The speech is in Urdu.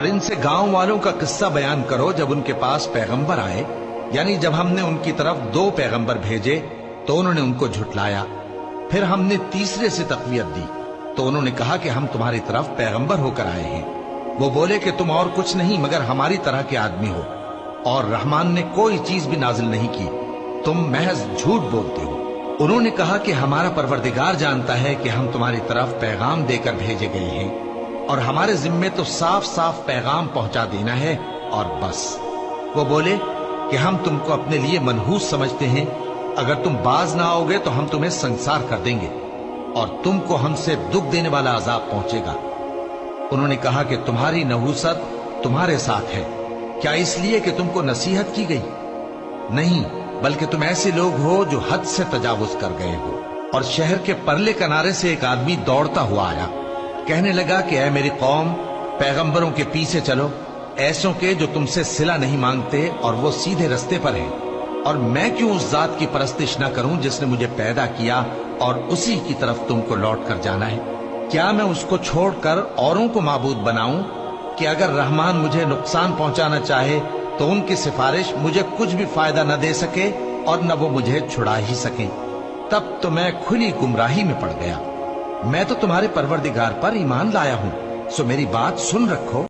ان سے گاؤں والوں کا قصہ بیان کرو جب ان کے پاس پیغمبر آئے، یعنی جب ہم نے ان کی طرف 2 پیغمبر بھیجے تو انہوں نے ان کو جھٹلایا، پھر ہم نے تیسرے سے تقویت دی تو انہوں نے کہا کہ ہم تمہاری طرف پیغمبر ہو کر آئے ہیں۔ وہ بولے کہ تم اور کچھ نہیں مگر ہماری طرح کے آدمی ہو، اور رحمان نے کوئی چیز بھی نازل نہیں کی، تم محض جھوٹ بولتے ہو۔ انہوں نے کہا کہ ہمارا پروردگار جانتا ہے کہ ہم تمہاری طرف پیغام دے کر بھیجے گئے ہیں، اور ہمارے ذمے تو صاف صاف پیغام پہنچا دینا ہے اور بس۔ وہ بولے کہ ہم تم کو اپنے لیے منحوس سمجھتے ہیں، اگر تم باز نہ آؤ گے تو ہم تمہیں سنسار کر دیں گے اور تم کو ہم سے دکھ دینے والا عذاب پہنچے گا۔ انہوں نے کہا کہ تمہاری نحوست تمہارے ساتھ ہے، کیا اس لیے کہ تم کو نصیحت کی گئی؟ نہیں، بلکہ تم ایسے لوگ ہو جو حد سے تجاوز کر گئے ہو۔ اور شہر کے پرلے کنارے سے ایک آدمی دوڑتا ہوا آیا، کہنے لگا کہ اے میری قوم، پیغمبروں کے پیچھے چلو، ایسوں کے جو تم سے صلہ نہیں مانگتے اور وہ سیدھے رستے پر ہیں۔ اور میں کیوں اس ذات کی پرستش نہ کروں جس نے مجھے پیدا کیا اور اسی کی طرف تم کو لوٹ کر جانا ہے؟ کیا میں اس کو چھوڑ کر اوروں کو معبود بناؤں کہ اگر رحمان مجھے نقصان پہنچانا چاہے تو ان کی سفارش مجھے کچھ بھی فائدہ نہ دے سکے اور نہ وہ مجھے چھڑا ہی سکیں؟ تب تو میں کھلی گمراہی میں پڑ گیا۔ میں تو تمہارے پروردگار پر ایمان لایا ہوں، سو میری بات سن رکھو۔